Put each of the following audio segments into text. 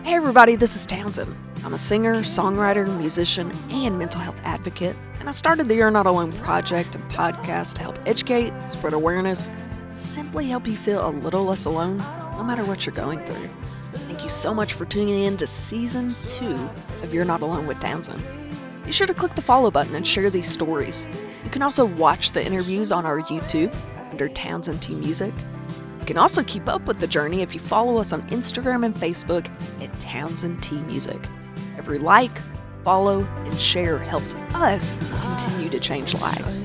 Hey everybody, this is Townsend. I'm a singer, songwriter, musician, and mental health advocate, and I started the You're Not Alone project and podcast to help educate, spread awareness, and simply help you feel a little less alone, no matter what you're going through. Thank you so much for tuning in to Season 2 of You're Not Alone with Townsend. Be sure to click the follow button and share these stories. You can also watch the interviews on our YouTube under Townsendtmusic. You can also keep up with the journey if you follow us on Instagram and Facebook at Townsendtmusic. Every like, follow, and share helps us continue to change lives.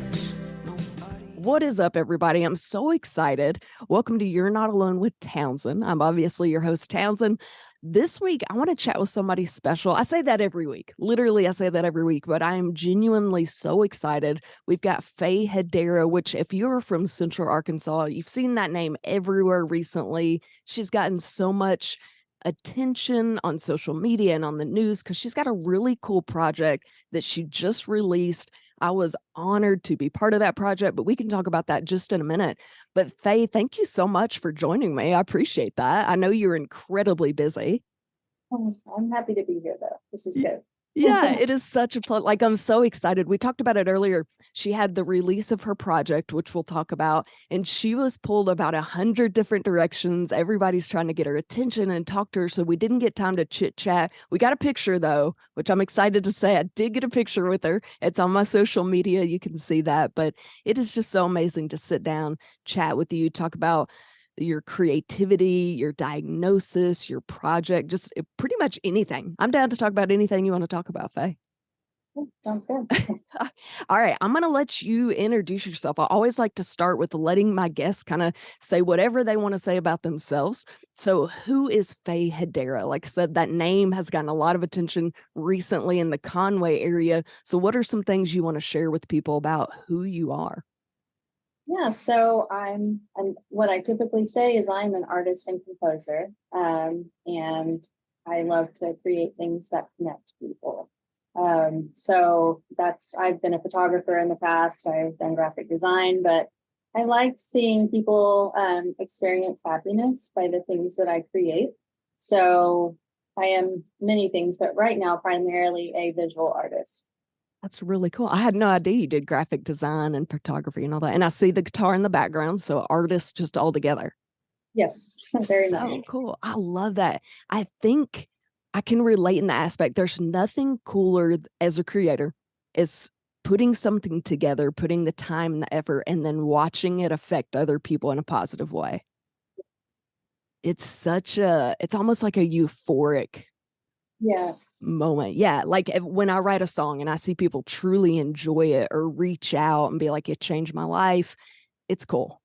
What is up, everybody? I'm so excited. Welcome to You're Not Alone with Townsend. I'm obviously your host, Townsend. This week, I want to chat with somebody special. I say that every week. Literally, I say that every week, but I am genuinely so excited. We've got Faye Hedera, which if you're from Central Arkansas, you've seen that name everywhere recently. She's gotten so much attention on social media and on the news because she's got a really cool project that she just released. I was honored to be part of that project, but we can talk about that just in a minute. But Faye, thank you so much for joining me. I appreciate that. I know you're incredibly busy. I'm happy to be here, though. This is good. Yeah, it is such a pleasure. Like, I'm so excited. We talked about it earlier. She had the release of her project, which we'll talk about, and she was pulled about 100 different directions. Everybody's trying to get her attention and talk to her, so we didn't get time to chit chat. We got a picture though, which I'm excited to say I did get a picture with her. It's on my social media. You can see that, but it is just so amazing to sit down, chat with you, talk about your creativity, your diagnosis, your project, just pretty much anything. I'm down to talk about anything you want to talk about, Faye. Sounds good. All right, I'm going to let you introduce yourself. I always like to start with letting my guests kind of say whatever they want to say about themselves. So, who is Faye Hedera? Like I said, that name has gotten a lot of attention recently in the Conway area. So, what are some things you want to share with people about who you are? Yeah, so I'm what I typically say is I'm an artist and composer, and I love to create things that connect people. So I've been a photographer in the past. I've done graphic design, but I like seeing people experience happiness by the things that I create. So I am many things, but right now primarily a visual artist. That's really cool. I had no idea you did graphic design and photography and all that. And I see the guitar in the background, so artists just all together. Yes, very So nice. cool. I love that. I think I can relate in the aspect. There's nothing cooler as a creator is putting something together, putting the time and the effort, and then watching it affect other people in a positive way. It's almost like a euphoric Yes, moment. Yeah, like when I write a song and I see people truly enjoy it or reach out and be like, it changed my life, it's cool.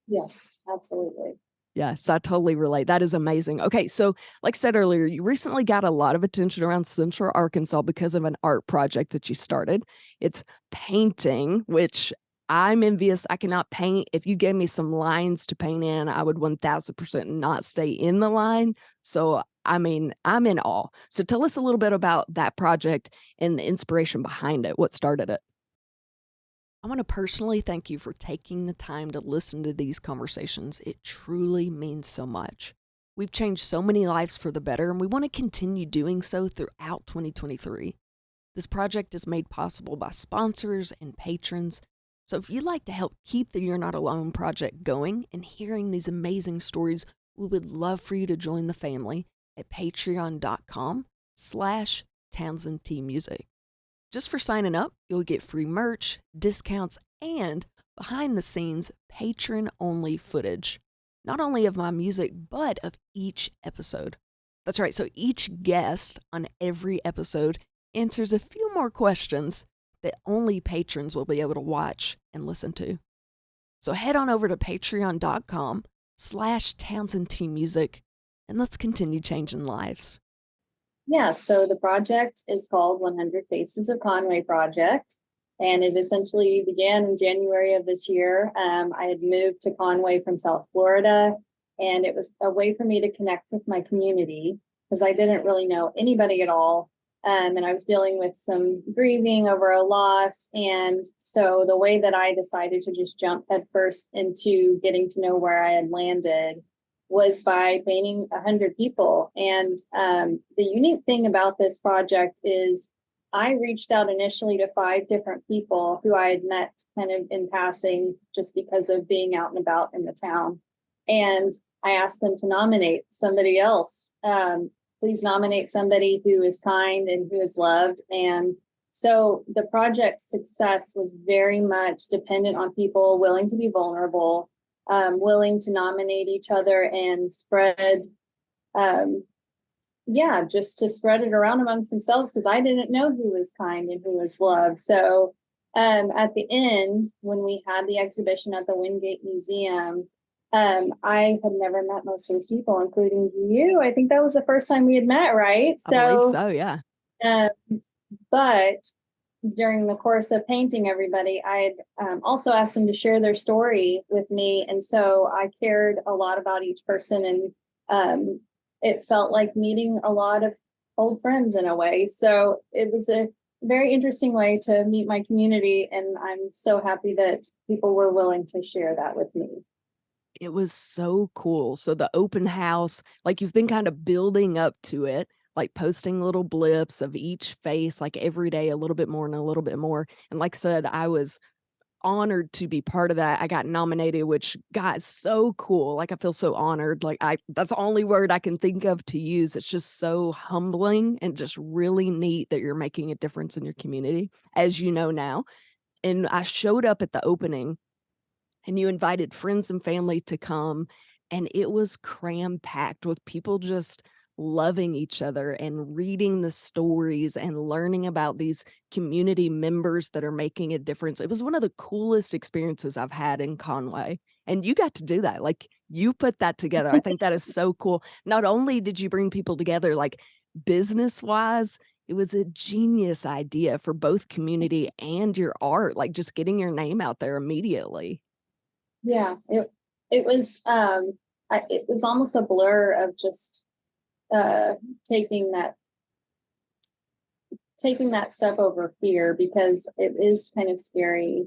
yes, absolutely. Yeah, so I totally relate. That is amazing. Okay, so like I said earlier, you recently got a lot of attention around Central Arkansas because of an art project that you started. It's painting, which I'm envious. I cannot paint. If you gave me some lines to paint in, I would 1000% not stay in the line. So, I mean, I'm in awe. So tell us a little bit about that project and the inspiration behind it. What started it? I want to personally thank you for taking the time to listen to these conversations. It truly means so much. We've changed so many lives for the better, and we want to continue doing so throughout 2023. This project is made possible by sponsors and patrons. So if you'd like to help keep the You're Not Alone project going and hearing these amazing stories, we would love for you to join the family at patreon.com/TownsendTmusic. Just for signing up, you'll get free merch, discounts, and behind the scenes patron only footage, not only of my music, but of each episode. That's right, so each guest on every episode answers a few more questions that only patrons will be able to watch and listen to. So head on over to patreon.com/TownsendTmusic and let's continue changing lives. Yeah, so the project is called 100 Faces of Conway Project, and it essentially began in January of this year. I had moved to Conway from South Florida, and it was a way for me to connect with my community because I didn't really know anybody at all. And I was dealing with some grieving over a loss. And so the way that I decided to just jump headfirst into getting to know where I had landed was by painting 100 people. And the unique thing about this project is I reached out initially to 5 different people who I had met kind of in passing just because of being out and about in the town. And I asked them to nominate somebody else. Please nominate somebody who is kind and who is loved. And so the project's success was very much dependent on people willing to be vulnerable, willing to nominate each other and spread, just to spread it around amongst themselves, because I didn't know who was kind and who was loved. So at the end, when we had the exhibition at the Wingate Museum, I had never met most of these people, including you. I think that was the first time we had met, right? I believe so, yeah. But during the course of painting everybody, I had also asked them to share their story with me. And so I cared a lot about each person, and it felt like meeting a lot of old friends in a way. So it was a very interesting way to meet my community. And I'm so happy that people were willing to share that with me. It was so cool. So the open house, like you've been kind of building up to it, like posting little blips of each face, like every day, a little bit more and a little bit more. And like I said, I was honored to be part of that. I got nominated, which got so cool. Like I feel so honored. Like that's the only word I can think of to use. It's just so humbling and just really neat that you're making a difference in your community, as you know now. And I showed up at the opening and you invited friends and family to come, and it was cram packed with people just loving each other and reading the stories and learning about these community members that are making a difference. It was one of the coolest experiences I've had in Conway, and you got to do that. Like you put that together. I think that is so cool. Not only did you bring people together like business wise, it was a genius idea for both community and your art, like just getting your name out there immediately. Yeah, it was almost a blur of just uh taking that step over fear, because it is kind of scary,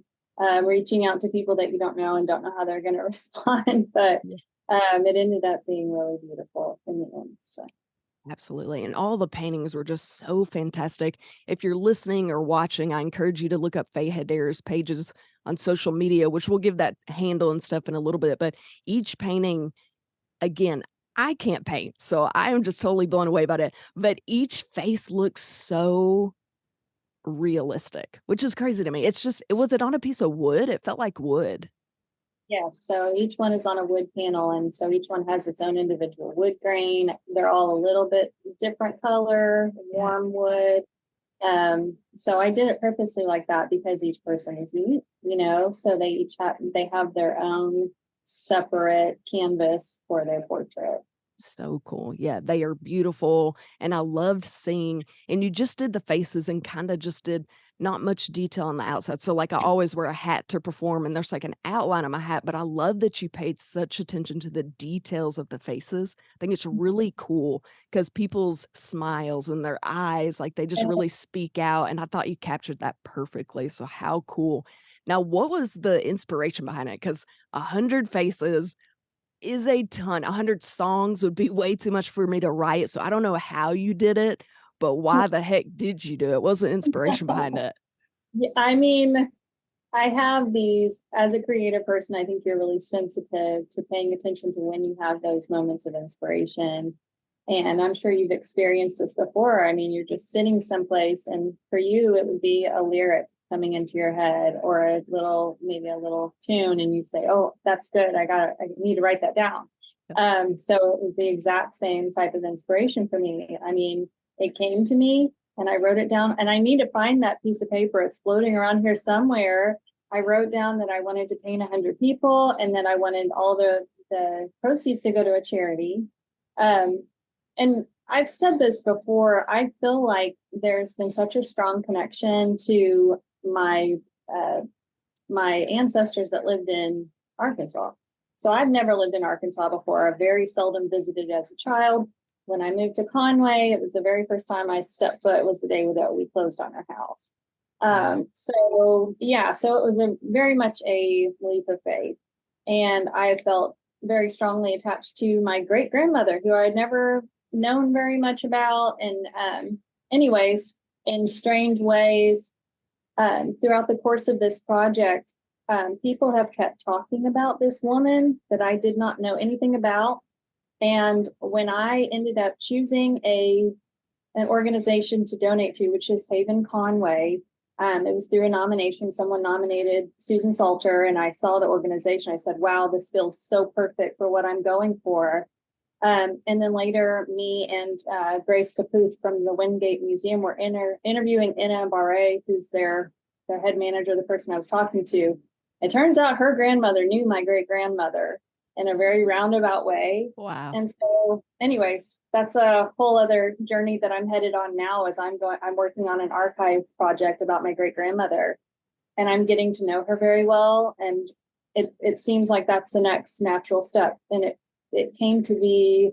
reaching out to people that you don't know and don't know how they're going to respond. But it ended up being really beautiful in the end. So. Absolutely. And all the paintings were just so fantastic. If you're listening or watching, I encourage you to look up Faye Hedera's pages on social media, which we'll give that handle and stuff in a little bit. But each painting, again, I can't paint, so I am just totally blown away by it. But each face looks so realistic, which is crazy to me. It's just, was it on a piece of wood? It felt like wood. Yeah, so each one is on a wood panel, and so each one has its own individual wood grain. They're all a little bit different color, warm wood. So I did it purposely like that because each person is unique, so they have their own separate canvas for their portrait. So cool. Yeah, they are beautiful. And I loved seeing, and you just did the faces and kind of just did not much detail on the outside. So, like, I always wear a hat to perform, and there's like an outline of my hat, but I love that you paid such attention to the details of the faces. I think it's really cool because people's smiles and their eyes, like, they just really speak out. And I thought you captured that perfectly. So, how cool. Now, what was the inspiration behind it? Because 100 faces is a ton. 100 songs would be way too much for me to write, so I don't know how you did it, but why the heck did you do it? What's the inspiration behind it? Yeah, I mean, I have these, as a creative person, I think you're really sensitive to paying attention to when you have those moments of inspiration. And I'm sure you've experienced this before. I mean, you're just sitting someplace, and for you, it would be a lyric coming into your head, or maybe a little tune, and you say, "Oh, that's good. I need to write that down." So it was the exact same type of inspiration for me. I mean, it came to me and I wrote it down, and I need to find that piece of paper. It's floating around here somewhere. I wrote down that I wanted to paint 100 people, and that I wanted all the proceeds to go to a charity. And I've said this before, I feel like there's been such a strong connection to my ancestors that lived in Arkansas. So I've never lived in Arkansas before. I very seldom visited as a child. When I moved to Conway, it was the very first time I stepped foot was the day that we closed on our house. So it was very much a leap of faith. And I felt very strongly attached to my great grandmother, who I'd never known very much about. And anyways, in strange ways, throughout the course of this project, people have kept talking about this woman that I did not know anything about. And when I ended up choosing an organization to donate to, which is Haven Conway, it was through a nomination. Someone nominated Susan Salter, and I saw the organization. I said, wow, this feels so perfect for what I'm going for. And then later, me and Grace Caputh from the Wingate Museum were interviewing Ina Barre, who's their head manager, the person I was talking to. It turns out her grandmother knew my great grandmother in a very roundabout way. Wow. And so, anyways, that's a whole other journey that I'm headed on now. As I'm working on an archive project about my great grandmother, and I'm getting to know her very well. And it seems like that's the next natural step. And it came to be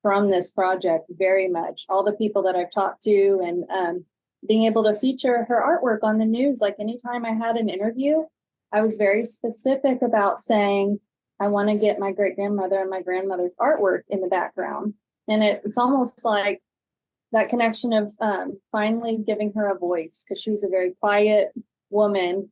from this project very much. All the people that I've talked to, and being able to feature her artwork on the news. Like anytime I had an interview, I was very specific about saying, I want to get my great grandmother and my grandmother's artwork in the background. And it's almost like that connection of finally giving her a voice, because she was a very quiet woman.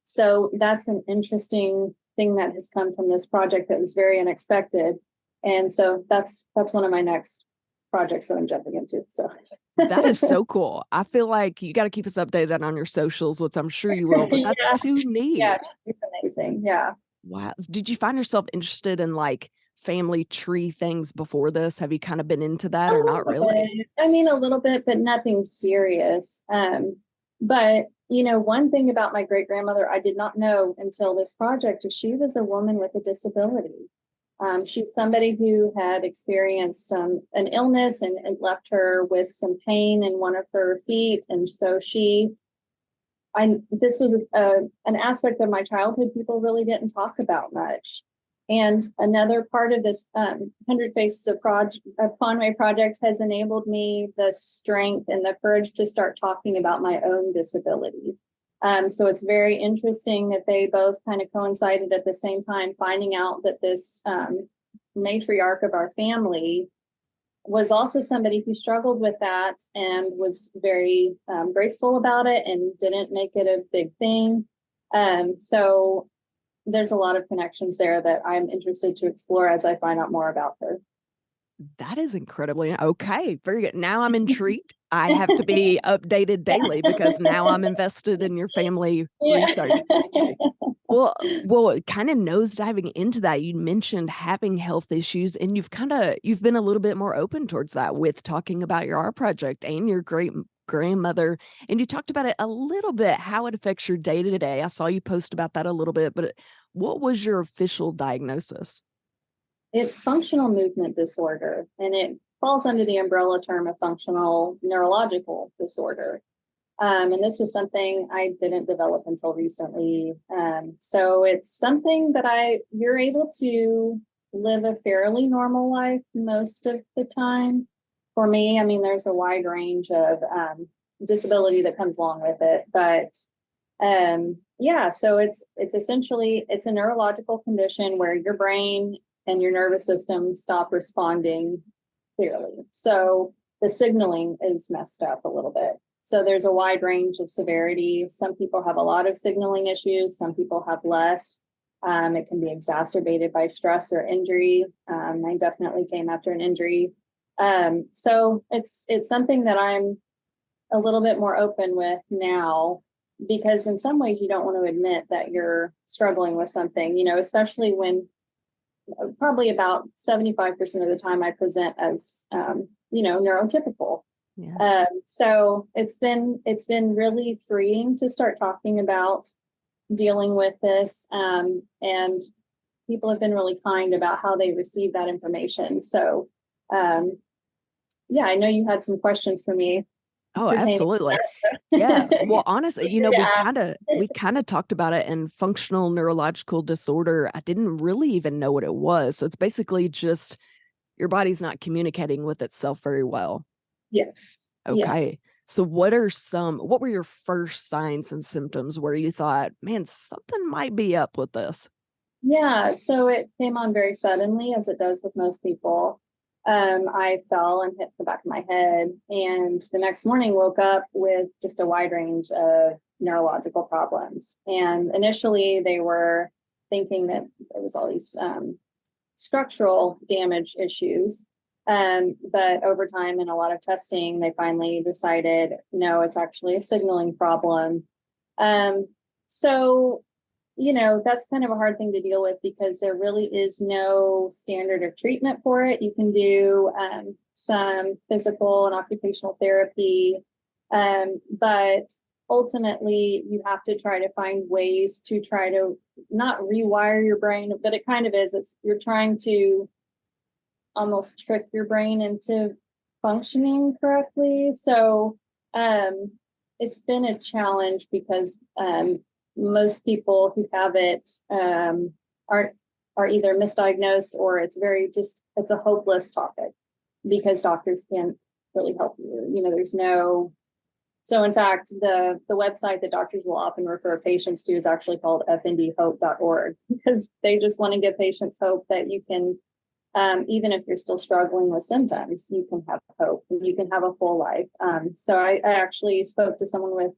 So that's an interesting thing that has come from this project that was very unexpected. And so that's one of my next projects that I'm jumping into. So that is so cool. I feel like you got to keep us updated on your socials, which I'm sure you will, but that's yeah, too neat. yeah, it's amazing. Yeah. Wow. Did you find yourself interested in like family tree things before this? Have you kind of been into that or not really? I mean, a little bit, but nothing serious. But one thing about my great grandmother I did not know until this project is she was a woman with a disability. She's somebody who had experienced an illness, and it left her with some pain in one of her feet. And so this was an aspect of my childhood people really didn't talk about much. And another part of this 100 Faces of Conway project has enabled me the strength and the courage to start talking about my own disability. So it's very interesting that they both kind of coincided at the same time, finding out that this matriarch of our family was also somebody who struggled with that and was very graceful about it and didn't make it a big thing. So there's a lot of connections there that I'm interested to explore as I find out more about her. That is incredibly okay. Very good. Now I'm intrigued. I have to be updated daily because now I'm invested in your family research. Well, kind of nosediving into that, you mentioned having health issues, and you've been a little bit more open towards that with talking about your art project and your great grandmother. And you talked about it a little bit, how it affects your day to day. I saw you post about that a little bit, but what was your official diagnosis? It's functional movement disorder, and it falls under the umbrella term of functional neurological disorder. And this is something I didn't develop until recently. So it's something that you're able to live a fairly normal life most of the time. For me, I mean, there's a wide range of disability that comes along with it, but yeah, so it's essentially, it's a neurological condition where your brain and your nervous system stop responding clearly. So the signaling is messed up a little bit. So there's a wide range of severity. Some people have a lot of signaling issues. Some people have less. It can be exacerbated by stress or injury. I definitely came after an injury. So it's something that I'm a little bit more open with now, because in some ways you don't want to admit that you're struggling with something, especially when probably about 75% of the time I present as, neurotypical. Yeah. So it's been really freeing to start talking about dealing with this. And people have been really kind about how they receive that information. So, yeah, I know you had some questions for me. Oh, absolutely. Yeah. Well, honestly, Yeah. we kind of talked about it in functional neurological disorder. I didn't really even know what it was. So it's basically just your body's not communicating with itself very well. Yes. Yes. Okay. So what were your first signs and symptoms where you thought, man, something might be up with this? Yeah, so it came on very suddenly, as it does with most people. I fell and hit the back of my head, and the next morning woke up with just a wide range of neurological problems. And initially, they were thinking that it was all these structural damage issues. But over time and a lot of testing, they finally decided no, it's actually a signaling problem. Um, so that's kind of a hard thing to deal with because there really is no standard of treatment for it. You can do some physical and occupational therapy, but ultimately you have to try to find ways to try to not rewire your brain, but it kind of is. You're trying to almost trick your brain into functioning correctly. So it's been a challenge because most people who have it are either misdiagnosed or it's a hopeless topic because doctors can't really help you. There's no. So in fact, the website that doctors will often refer patients to is actually called fndhope.org because they just want to give patients hope that you can, even if you're still struggling with symptoms, you can have hope and you can have a full life. So I actually spoke to someone with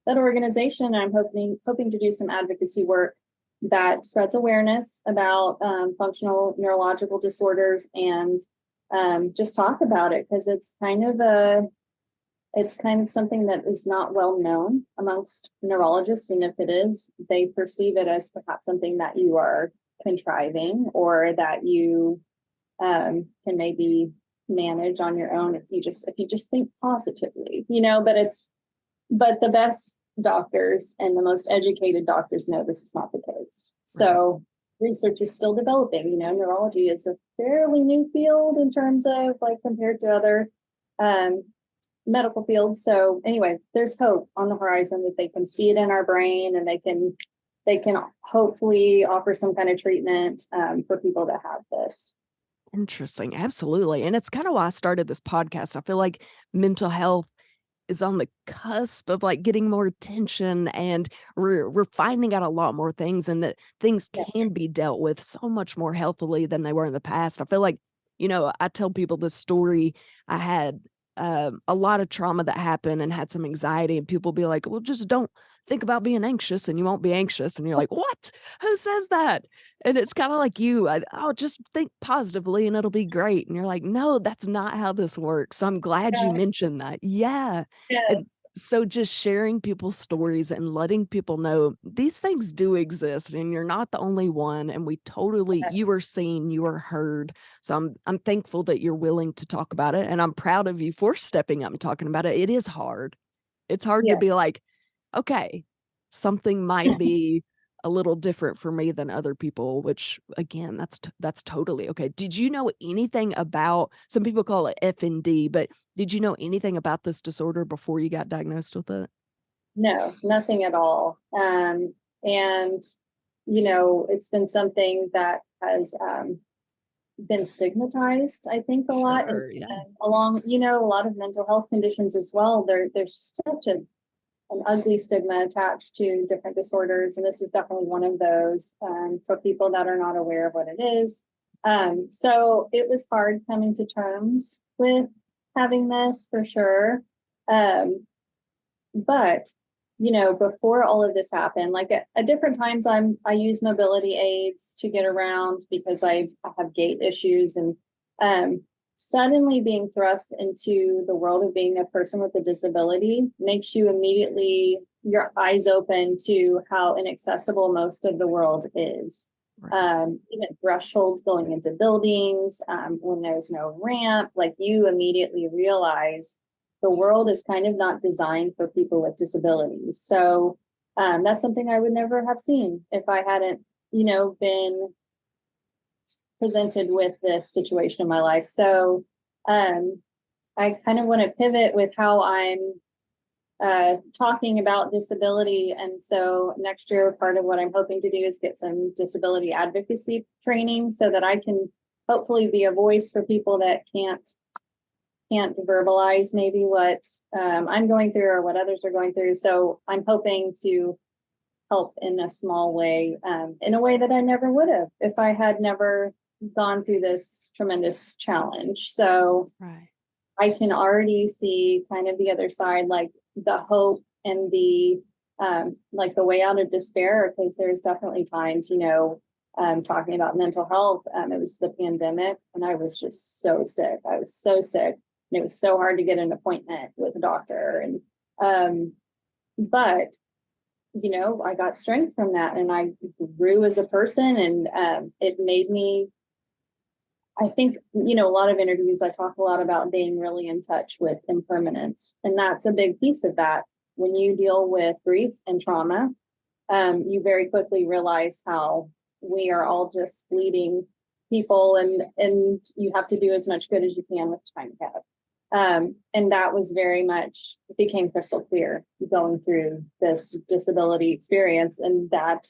that organization. I'm hoping to do some advocacy work that spreads awareness about functional neurological disorders and just talk about it because it's kind of something that is not well known amongst neurologists, and if it is, they perceive it as perhaps something that you are contriving or that you can maybe manage on your own if you just think positively, but the best doctors and the most educated doctors know this is not the case. So research is still developing. Neurology is a fairly new field in terms of compared to other medical fields. So anyway, there's hope on the horizon that they can see it in our brain and they can hopefully offer some kind of treatment for people that have this. Interesting. Absolutely. And it's kind of why I started this podcast. I feel like mental health is on the cusp of getting more attention, and we're finding out a lot more things, and that things can be dealt with so much more healthily than they were in the past. I feel like, I tell people this story. I had a lot of trauma that happened and had some anxiety, and people be like, well, just don't think about being anxious and you won't be anxious. And you're like, what? Who says that? And it's kind of like I'll just think positively and it'll be great. And you're like, no, that's not how this works. So I'm glad you mentioned that. Yeah. Yeah. And so just sharing people's stories and letting people know these things do exist and you're not the only one. And you were seen, you were heard. So I'm thankful that you're willing to talk about it. And I'm proud of you for stepping up and talking about it. It is hard. It's hard to be like, okay, something might be a little different for me than other people, which again, that's totally okay. Did you know anything about, some people call it FND, but did you know anything about this disorder before you got diagnosed with it? No, nothing at all. And it's been something that has been stigmatized, I think, a lot, and along, a lot of mental health conditions as well. There's such an ugly stigma attached to different disorders, and this is definitely one of those for people that are not aware of what it is. So it was hard coming to terms with having this for sure. But before all of this happened, at different times, I use mobility aids to get around because I have gait issues, and suddenly being thrust into the world of being a person with a disability makes you immediately your eyes open to how inaccessible most of the world is. Even thresholds going into buildings, when there's no ramp, you immediately realize the world is kind of not designed for people with disabilities. So that's something I would never have seen if I hadn't, been presented with this situation in my life. So I kind of want to pivot with how I'm talking about disability. And so next year, part of what I'm hoping to do is get some disability advocacy training so that I can hopefully be a voice for people that can't verbalize maybe what I'm going through or what others are going through. So I'm hoping to help in a small way, in a way that I never would have if I had never gone through this tremendous challenge. So Right. I can already see kind of the other side, like the hope and the like the way out of despair, because there's definitely times, talking about mental health. It was the pandemic, and I was just so sick. I was so sick, and it was so hard to get an appointment with a doctor. And but I got strength from that, and I grew as a person, and it made me. I think, a lot of interviews, I talk a lot about being really in touch with impermanence. And that's a big piece of that. When you deal with grief and trauma, you very quickly realize how we are all just fleeting people, and you have to do as much good as you can with the time you have. And that was very much, it became crystal clear going through this disability experience. And that,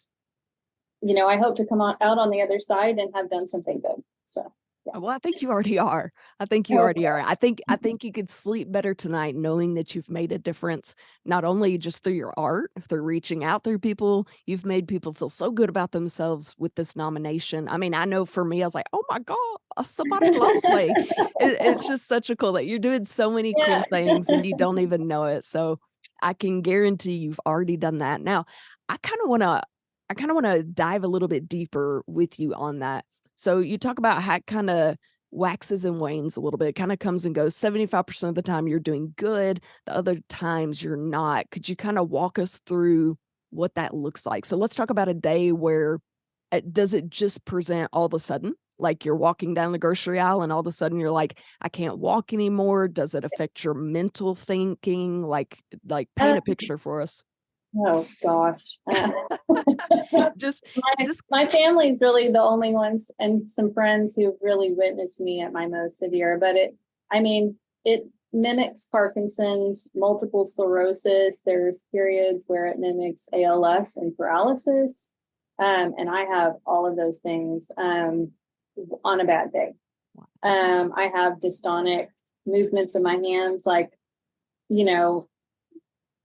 I hope to come out on the other side and have done something good. So. Yeah. Well, I think you already are. I think you already are. I think you could sleep better tonight knowing that you've made a difference, not only just through your art, through reaching out through people, you've made people feel so good about themselves with this nomination. I mean, I know for me, I was like, oh my God, somebody loves me. It's just such a cool that you're doing so many Yeah. cool things and you don't even know it. So I can guarantee you've already done that. Now, I kind of want to, dive a little bit deeper with you on that. So you talk about how it kind of waxes and wanes a little bit, kind of comes and goes. 75% of the time you're doing good, the other times you're not. Could you kind of walk us through what that looks like? So let's talk about a day where does it just present all of a sudden? Like you're walking down the grocery aisle and all of a sudden you're like, I can't walk anymore. Does it affect your mental thinking? Like paint a picture for us. Oh gosh. Just my, just my family's really the only ones, and some friends who've really witnessed me at my most severe, but it mimics Parkinson's, multiple sclerosis. There's periods where it mimics ALS and paralysis. And I have all of those things on a bad day. I have dystonic movements in my hands, like,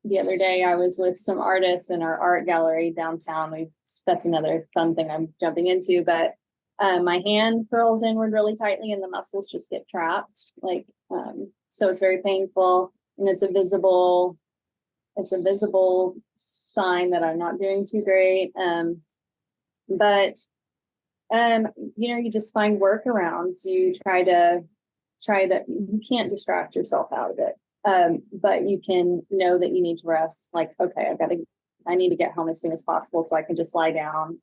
the other day I was with some artists in our art gallery downtown. That's another fun thing I'm jumping into, but my hand curls inward really tightly and the muscles just get trapped. So it's very painful, and it's a visible sign that I'm not doing too great. But you just find workarounds. You try to, you can't distract yourself out of it. But you can know that you need to rest. Like, okay, I need to get home as soon as possible so I can just lie down.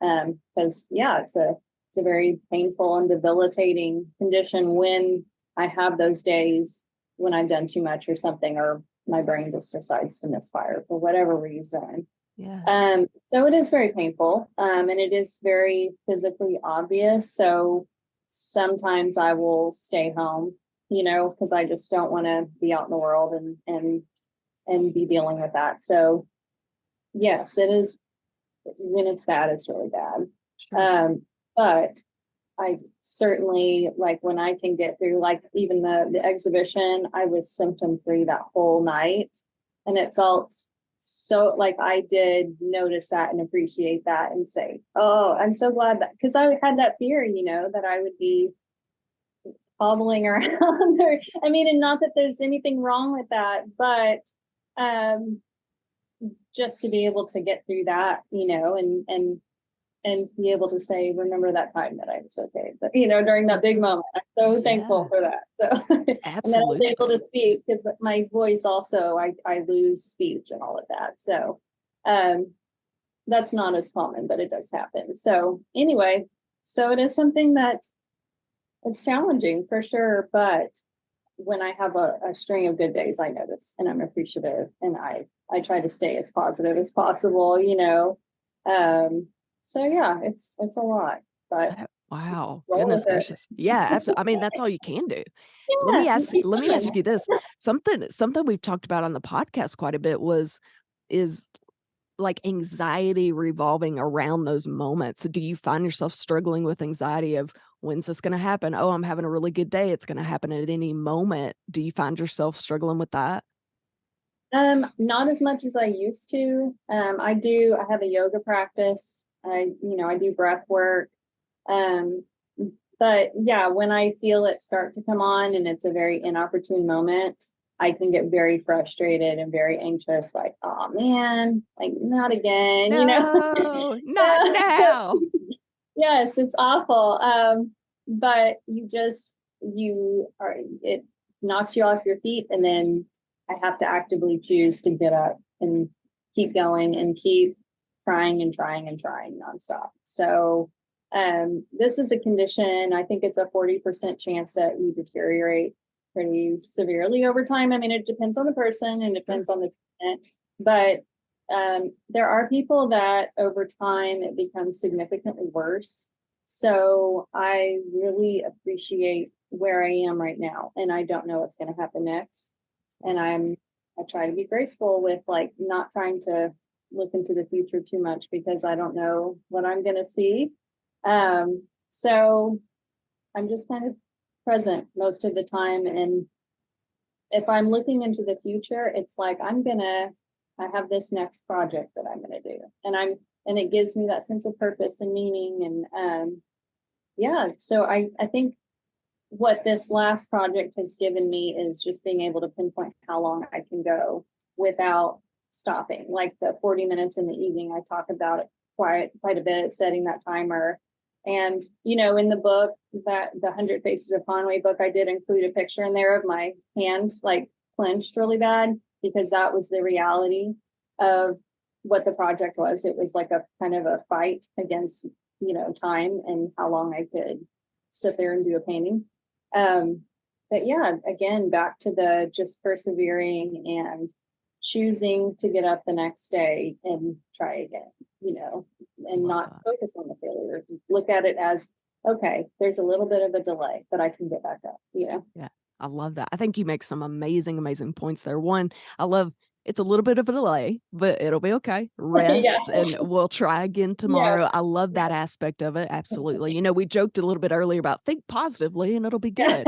Because it's a very painful and debilitating condition when I have those days when I've done too much or something, or my brain just decides to misfire for whatever reason. yeah. So it is very painful. And it is very physically obvious. So sometimes I will stay home, because I just don't want to be out in the world and be dealing with that. So yes, it is. When it's bad, it's really bad. Sure. But I certainly, like, when I can get through, like, even the exhibition, I was symptom free that whole night, and it felt so, like, I did notice that and appreciate that and say, oh, I'm so glad that, because I had that fear, that I would be hobbling around or, and not that there's anything wrong with that, but just to be able to get through that, and be able to say, remember that time that I was okay, but during that big moment, I'm so thankful for that. So and then I was able to speak, because my voice also, I lose speech and all of that. So that's not as common, but it does happen. So anyway, so it is something that it's challenging for sure, but when I have a string of good days, I notice and I'm appreciative, and I try to stay as positive as possible, so yeah, it's a lot, but Wow, roll goodness with it. gracious. Yeah, absolutely. That's all you can do. Let Yeah, me ask be let me ask fun. you this. Something we've talked about on the podcast quite a bit is like anxiety revolving around those moments. Do you find yourself struggling with anxiety of when's this going to happen? Oh, I'm having a really good day. It's going to happen at any moment. Do you find yourself struggling with that? Not as much as I used to. I have a yoga practice. I do breath work. Um, but yeah, when I feel it start to come on and it's a very inopportune moment, I can get very frustrated and very anxious, like, oh man, like not again, No, not now. Yes, it's awful. But it knocks you off your feet, and then I have to actively choose to get up and keep going and keep trying and trying and trying nonstop. So, this is a condition. I think it's a 40% chance that you deteriorate pretty severely over time. I mean, it depends on the person and depends on the treatment, but there are people that over time it becomes significantly worse. So I really appreciate where I am right now, and I don't know what's going to happen next. And I try to be graceful with like not trying to look into the future too much because I don't know what I'm going to see. So I'm just kind of present most of the time, and if I'm looking into the future, it's like I have this next project that I'm gonna do. And it gives me that sense of purpose and meaning. And yeah, so I think what this last project has given me is just being able to pinpoint how long I can go without stopping. Like the 40 minutes in the evening, I talk about it quite a bit, setting that timer. And in the book, that the 100 Faces of Conway book, I did include a picture in there of my hand like clenched really bad because that was the reality of what the project was. It was like a kind of a fight against time and how long I could sit there and do a painting. But yeah, again, back to the just persevering and choosing to get up the next day and try again, and not focus on the failure. Look at it as, okay, there's a little bit of a delay, but I can get back up. Yeah, I love that. I think you make some amazing, amazing points there. One, I love it's a little bit of a delay, but it'll be okay. Yeah. Rest and we'll try again Yeah. tomorrow. I love that aspect of it. Absolutely. We joked a little bit earlier about think positively and it'll be good.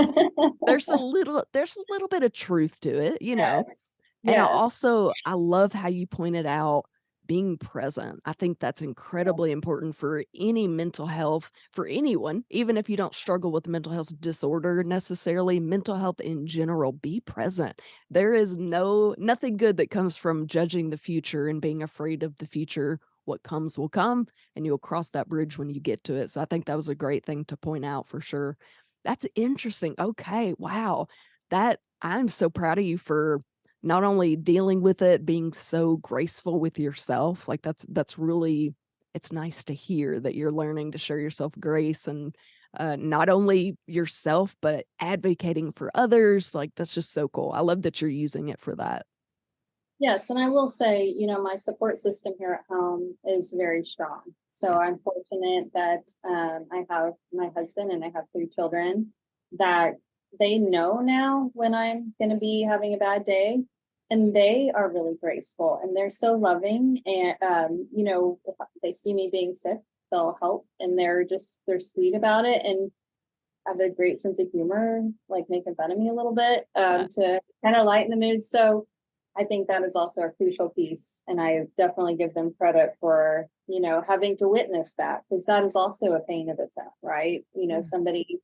There's a little bit of truth to it. And Yes. I love how you pointed out being present. I think that's incredibly important for any mental health, for anyone, even if you don't struggle with mental health disorder necessarily, mental health in general, be present. There is nothing good that comes from judging the future and being afraid of the future. What comes will come, and you'll cross that bridge when you get to it. So I think that was a great thing to point out for sure. That's interesting. Okay. Wow. I'm so proud of you for not only dealing with it, being so graceful with yourself, like that's really it's nice to hear that you're learning to show yourself grace and not only yourself, but advocating for others. Like that's just so cool. I love that you're using it for that. Yes, and I will say, my support system here at home is very strong. So Yeah. I'm fortunate that I have my husband and I have 3 children that they know now when I'm going to be having a bad day, and they are really graceful and they're so loving. And if they see me being sick, they'll help, and they're sweet about it and have a great sense of humor, like making fun of me a little bit Yeah. to kind of lighten the mood. So I think that is also a crucial piece. And I definitely give them credit for, having to witness that, because that is also a pain of its own, right? Yeah. Somebody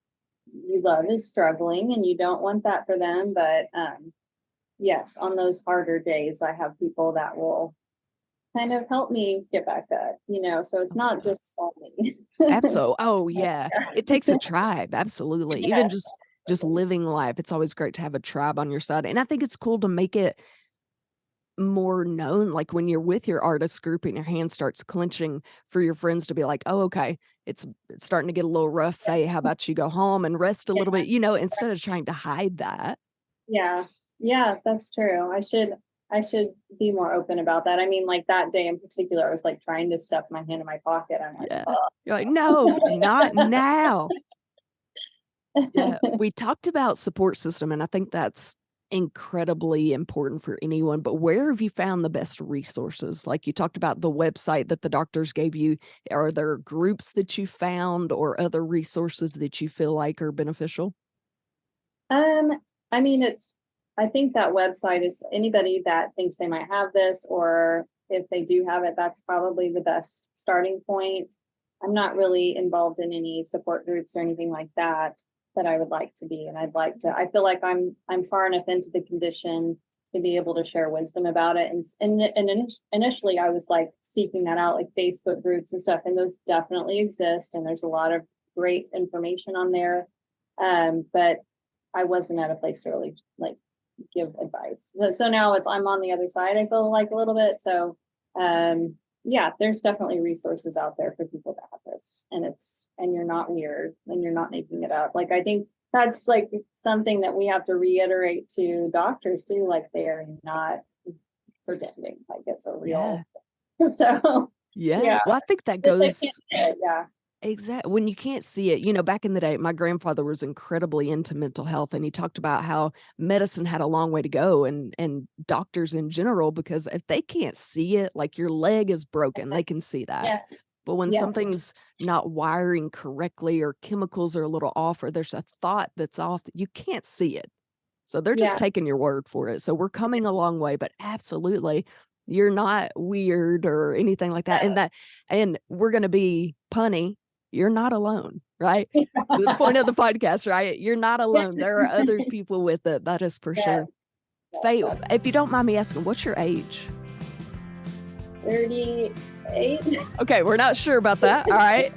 you love is struggling and you don't want that for them. But yes, on those harder days, I have people that will kind of help me get back up, so it's not Yeah. just on me. Absolutely. Oh yeah. It takes a tribe. Absolutely. Even Yeah. just living life. It's always great to have a tribe on your side. And I think it's cool to make it more known, like when you're with your artist group and your hand starts clenching for your friends to be like, "Oh, okay, it's starting to get a little rough. Hey, how about you go home and rest a little bit?" Instead of trying to hide that. Yeah. Yeah, that's true. I should be more open about that. I mean, like that day in particular, I was like trying to stuff my hand in my pocket. I'm like, Yeah. oh. You're like, "No, not now." Yeah, we talked about support system, and I think that's incredibly important for anyone, but where have you found the best resources? Like you talked about the website that the doctors gave you. Are there groups that you found or other resources that you feel like are beneficial? Um, I mean, I think that website is anybody that thinks they might have this, or if they do have it, that's probably the best starting point. I'm not really involved in any support groups or anything like that I would like to be. And I feel like I'm far enough into the condition to be able to share wisdom about it. And initially I was like seeking that out, like Facebook groups and stuff, and those definitely exist. And there's a lot of great information on there. But I wasn't at a place to really like give advice. So now I'm on the other side, I feel like a little bit. So yeah, there's definitely resources out there for people that have this, and you're not weird and you're not making it up. Like, I think that's like something that we have to reiterate to doctors too, like they are not pretending, like it's a real. So yeah. Well, I think that goes. Yeah. Exactly. When you can't see it, back in the day, my grandfather was incredibly into mental health, and he talked about how medicine had a long way to go, and doctors in general, because if they can't see it, like your leg is broken, they can see that. Yeah. But when Yeah. something's not wiring correctly, or chemicals are a little off, or there's a thought that's off, you can't see it. So they're just taking your word for it. So we're coming a long way, but absolutely, you're not weird or anything like that. And we're going to be punny. You're not alone, right? The point of the podcast, right? You're not alone. There are other people with it. That is for sure. Faye, if you don't mind me asking, what's your age? 38. Okay, we're not sure about that. All right.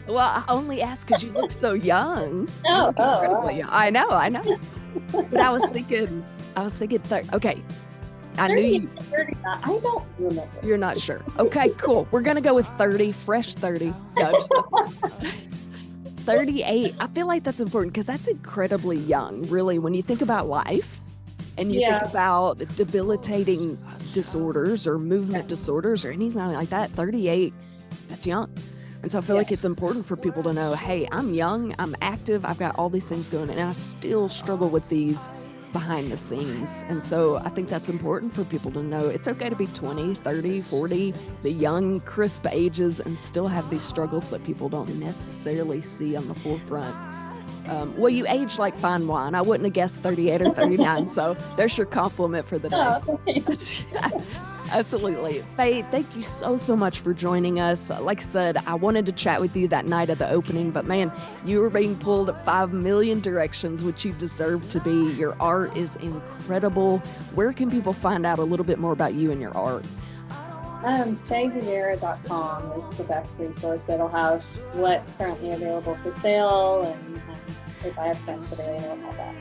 Well, I only asked because you look so young. Incredibly young. I know. But I was thinking, okay. I knew you. 30, I don't remember. You're not sure. Okay, cool. We're going to go with 30, fresh 30. No, just 38. I feel like that's important because that's incredibly young, really, when you think about life and you think about debilitating disorders or movement disorders or anything like that. 38, that's young. And so I feel like it's important for people to know, hey, I'm young, I'm active, I've got all these things going, and I still struggle with these behind the scenes. And so I think that's important for people to know it's okay to be 20, 30, 40, the young, crisp ages, and still have these struggles that people don't necessarily see on the forefront. Well, you age like fine wine. I wouldn't have guessed 38 or 39, so there's your compliment for the day. Absolutely. Faye, thank you so much for joining us. Like I said, I wanted to chat with you that night of the opening, but man, you were being pulled 5 million directions, which you deserve to be. Your art is incredible. Where can people find out a little bit more about you and your art? FayeHedera.com is the best resource. It'll have what's currently available for sale, and if I have friends that are available and all that.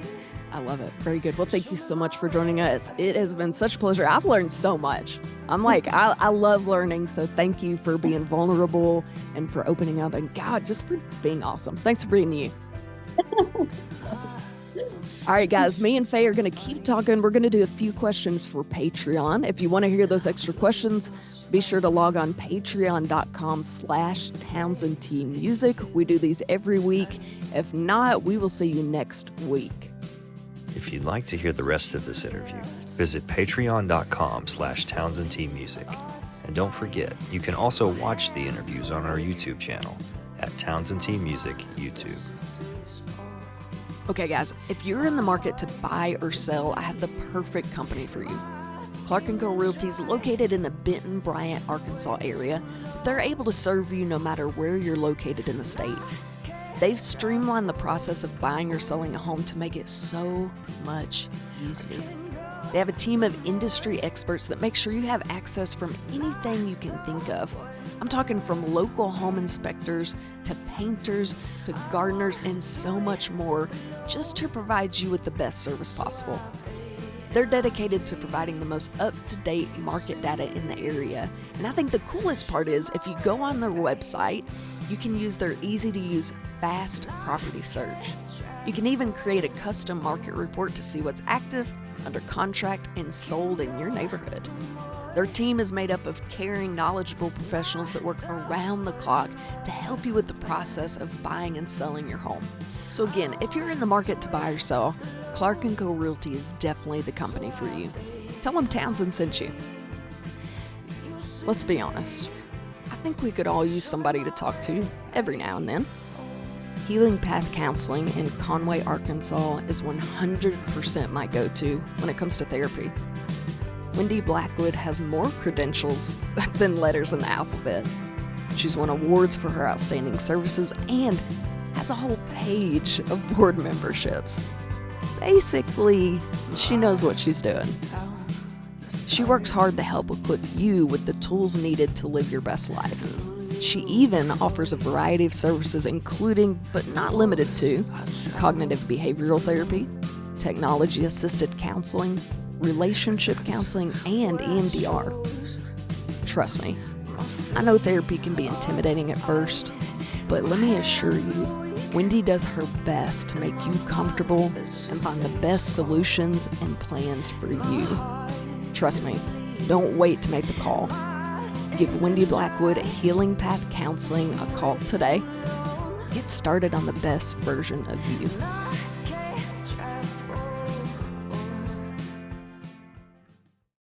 I love it. Very good. Well, thank you so much for joining us. It has been such a pleasure. I've learned so much. I'm like, I love learning. So thank you for being vulnerable and for opening up, and God, just for being awesome. Thanks for being you. All right, guys, me and Faye are going to keep talking. We're going to do a few questions for Patreon. If you want to hear those extra questions, be sure to log on patreon.com/Townsendtmusic. We do these every week. If not, we will see you next week. If you'd like to hear the rest of this interview, visit patreon.com/Townsendtmusic. And don't forget, you can also watch the interviews on our YouTube channel at Townsendtmusic YouTube. Okay, guys, if you're in the market to buy or sell, I have the perfect company for you. Clark & Co. Realty is located in the Benton, Bryant, Arkansas area, but they're able to serve you no matter where you're located in the state. They've streamlined the process of buying or selling a home to make it so much easier. They have a team of industry experts that make sure you have access from anything you can think of. I'm talking from local home inspectors to painters to gardeners and so much more, just to provide you with the best service possible. They're dedicated to providing the most up-to-date market data in the area. And I think the coolest part is if you go on their website, you can use their easy-to-use fast property search. You can even create a custom market report to see what's active, under contract, and sold in your neighborhood. Their team is made up of caring, knowledgeable professionals that work around the clock to help you with the process of buying and selling your home. So again, if you're in the market to buy or sell, Clark & Co. Realty is definitely the company for you. Tell them Townsend sent you. Let's be honest. I think we could all use somebody to talk to every now and then. Healing Path Counseling in Conway, Arkansas is 100% my go-to when it comes to therapy. Wendy Blackwood has more credentials than letters in the alphabet. She's won awards for her outstanding services and has a whole page of board memberships. Basically, she knows what she's doing. She works hard to help equip you with the tools needed to live your best life. She even offers a variety of services, including, but not limited to, cognitive behavioral therapy, technology-assisted counseling, relationship counseling, and EMDR. Trust me, I know therapy can be intimidating at first, but let me assure you, Wendy does her best to make you comfortable and find the best solutions and plans for you. Trust me, don't wait to make the call. Give Wendy Blackwood Healing Path Counseling a call today. Get started on the best version of you.